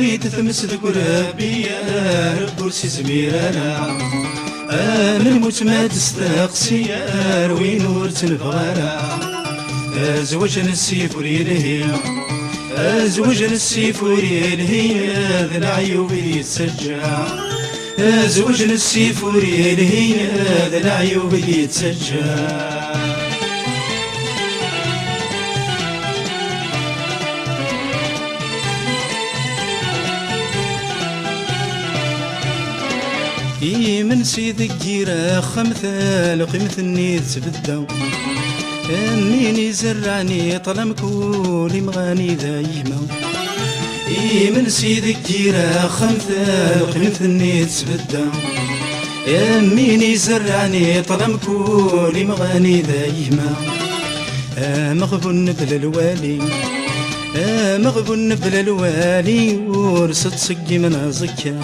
تغليد ثمس ذكرابي يا رب ورسي زميرانا من موت ما تستقسي وين ورت الفغارة زوج السيف وريلهي زوج السيف وريلهي ذا العيوب يتسجى زوج السيف وريلهي ذا العيوب يتسجى من سيدك جيرا خمثال قيمة النيت تبدا مين يزرعني طلم كولي مغاني دايما من سيدك جيرا خمثال قيمة النيت تبدا مين يزرعني طلم كولي مغاني دايما مغبون بلا الوالي مغبون بلا الوالي ورست صقي من زكا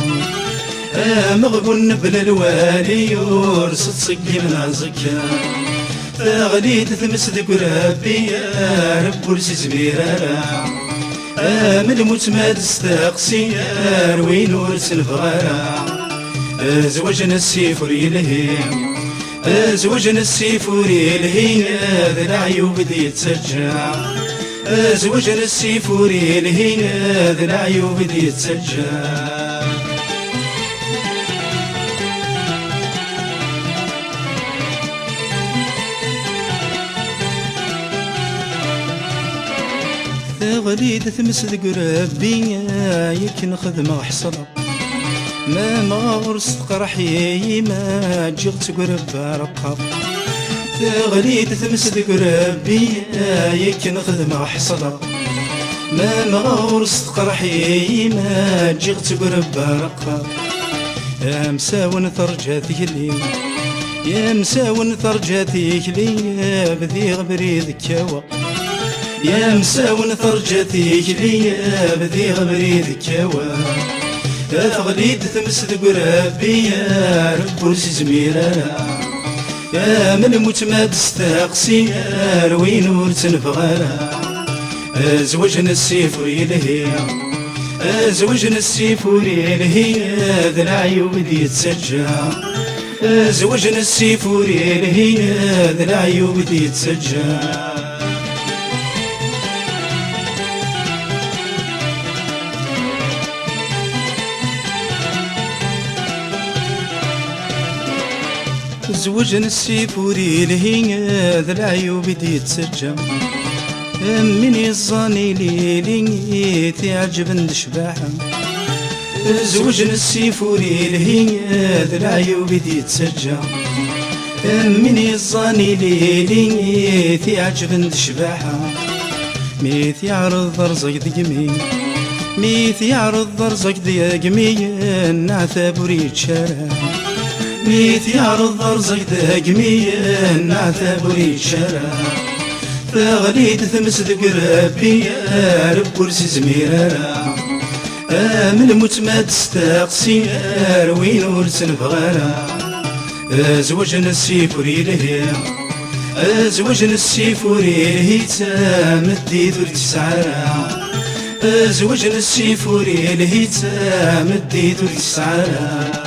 مغبون بلا الوالي ورست صقي من زكا فغليت ثمس ذك ربي يا رب ورسي زميرانا من موت ما تستقسي وين ورس الفغارة زوجنا السيف وريلهي زوجنا السيف وريلهي ذا العيوب دي تسجى زوجنا السيف وريلهي ذا العيوب دي تسجى غليد ثمس ذك ربي يمكن خدمة حصلة ما غرست قرحي ما جغت قرب رقب غليد ثمس ذك ربي يمكن خدمة حصلة ما غرست قرحي ما جغت قرب رقب يا مساون ثرجاتي لي يا مساون ثرجاتي لي بذي غبري ذكاوى يا مساون ثرجتي ليا بذي غبري ذكاوى تغليد ثمس ذك ربي يا رب ورسي زميرانا يا من موت ما تستقسي وين ورت الفغارة زوجنا السيف وريلهي زوجنا السيف وريلهي ذا العيوب دي تسجى زوجنا السيف وريلهي ذا العيوب دي تسجى زوجنا السيف وريلهي ذا العيوب دي تسجى من يظني ليلي تعجبن شباحة زوجنا السيف وريلهي ذا العيوب دي تسجى من يظني ليلي تعجبن شباحة ميت يعرض رزق دقمي ميت يعرض رزق دقمي نعثب وريد شارع ميت يعرض رزق دقمي نعثب وريد شارع فغليت ثمس ذك ربي يا رب ورسي زميرانا من موت ما تستقسي وين ورس الفغارة زوجنا السيف وريلهي زوجنا السيف وريلهي تامدي ذو التسعارة زوجنا السيف وريلهي تامدي ذو التسعارة